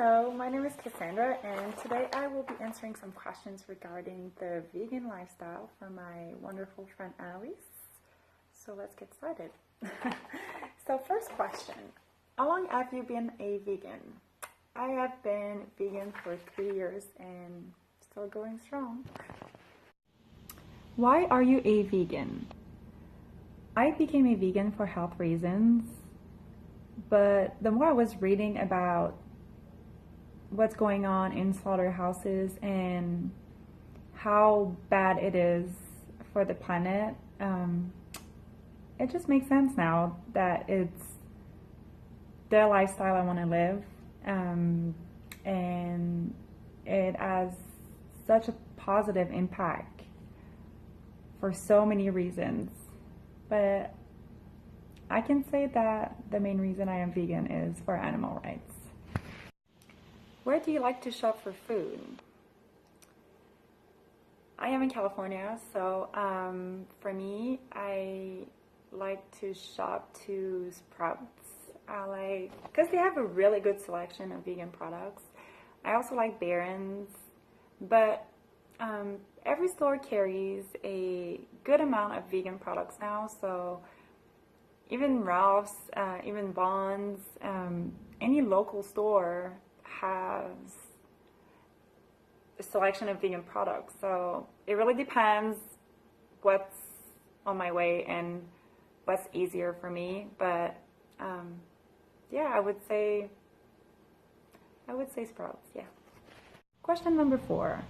Hello, my name is Cassandra, and today I will be answering some questions regarding the vegan lifestyle from my wonderful friend Alice. So let's get started. So first question, how long have you been a vegan? I have been vegan for 3 years and still going strong. Why are you a vegan? I became a vegan for health reasons, but the more I was reading about what's going on in slaughterhouses and how bad it is for the planet, it just makes sense now that it's the lifestyle I want to live, and it has such a positive impact for so many reasons. But I can say that the main reason I am vegan is for animal rights. Where do you like to shop for food? I am in California, so for me, I like to shop to Sprouts. Because they have a really good selection of vegan products. I also like Barron's, but every store carries a good amount of vegan products now, so even Ralph's, even Vons, any local store has a selection of vegan products. So it really depends what's on my way and what's easier for me. But yeah, I would say Sprouts, yeah. Question number 4.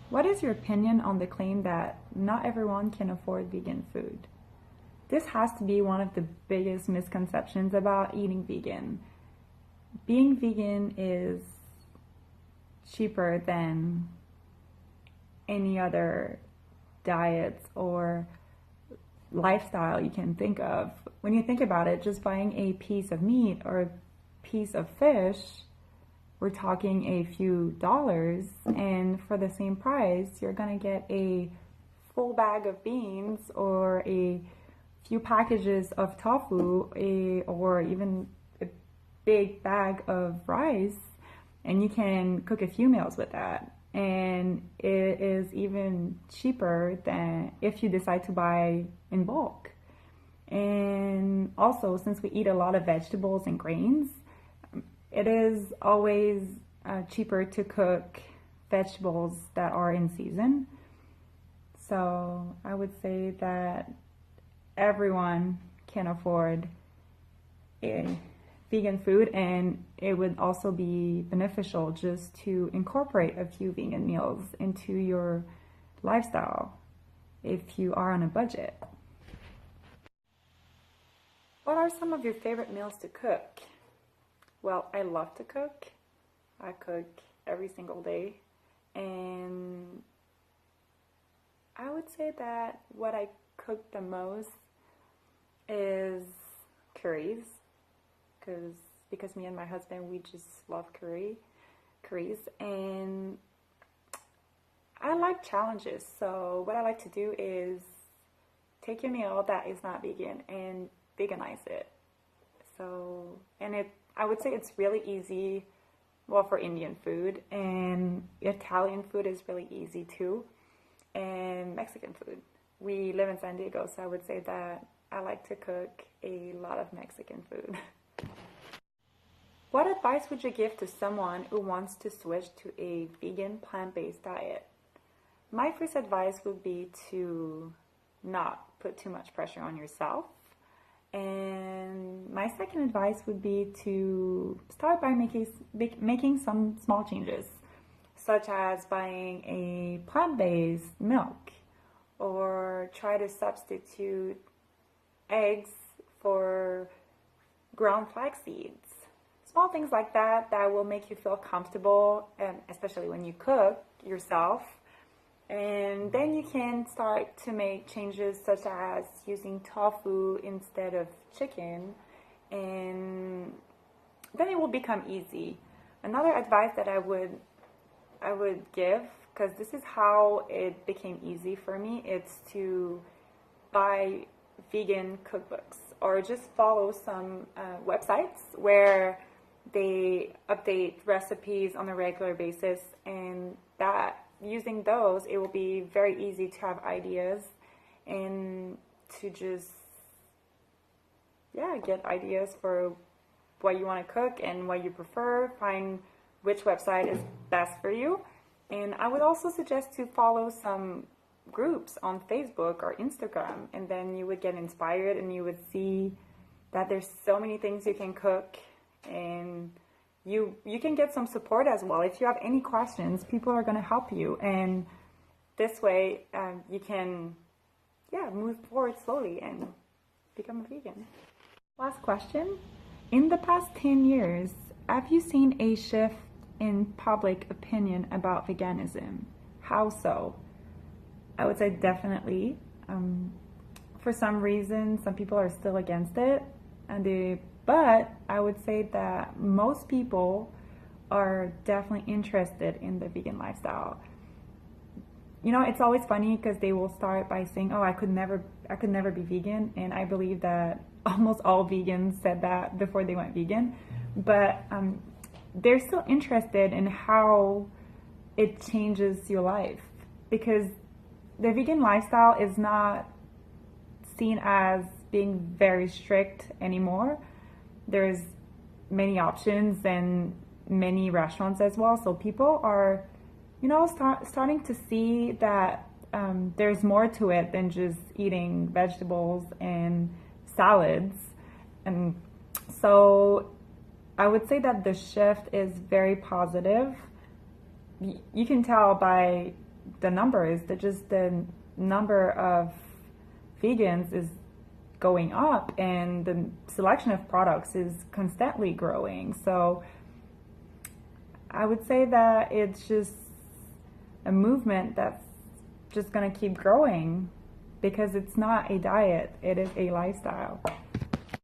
What is your opinion on the claim that not everyone can afford vegan food? This has to be one of the biggest misconceptions about eating vegan. Being vegan is cheaper than any other diets or lifestyle you can think of. When you think about it, just buying a piece of meat or a piece of fish, we're talking a few dollars, and for the same price, you're gonna get a full bag of beans or a few packages of tofu, or even a big bag of rice, and you can cook a few meals with that. And it is even cheaper than if you decide to buy in bulk. And also, since we eat a lot of vegetables and grains, it is always cheaper to cook vegetables that are in season. So I would say that everyone can afford a vegan food, and it would also be beneficial just to incorporate a few vegan meals into your lifestyle if you are on a budget. What are some of your favorite meals to cook? Well, I love to cook. I cook every single day, and I would say that what I cook the most is curries, because me and my husband, we just love curries, and I like challenges. So what I like to do is take a meal that is not vegan and veganize it. So, and I would say it's really easy, well, for Indian food, and Italian food is really easy too, and Mexican food. We live in San Diego, so I would say that I like to cook a lot of Mexican food. What advice would you give to someone who wants to switch to a vegan plant-based diet? My first advice would be to not put too much pressure on yourself. And my second advice would be to start by making some small changes, such as buying a plant-based milk, or try to substitute eggs for ground flax seeds. Small things like that will make you feel comfortable, and especially when you cook yourself. And then you can start to make changes such as using tofu instead of chicken, and then it will become easy. Another advice that I would give, because this is how it became easy for me, it's to buy vegan cookbooks or just follow some websites where They update recipes on a regular basis, and that using those, it will be very easy to have ideas and to just, yeah, get ideas for what you want to cook and what you prefer, find which website is best for you. And I would also suggest to follow some groups on Facebook or Instagram, and then you would get inspired and you would see that there's so many things you can cook, and you can get some support as well. If you have any questions, people are going to help you, and this way you can, yeah, move forward slowly and become a vegan. Last question. In the past 10 years, have you seen a shift in public opinion about veganism? How so? I would say definitely. For some reason, some people are still against it, but I would say that most people are definitely interested in the vegan lifestyle. You know, it's always funny because they will start by saying, "Oh, I could never be vegan," and I believe that almost all vegans said that before they went vegan. But they're still interested in how it changes your life, because the vegan lifestyle is not seen as being very strict anymore. There's many options and many restaurants as well, so people are, you know, starting to see that there's more to it than just eating vegetables and salads. And so I would say that the shift is very positive. You can tell by the numbers that just the number of vegans is going up, and the selection of products is constantly growing. So I would say that it's just a movement that's just going to keep growing, because it's not a diet, it is a lifestyle.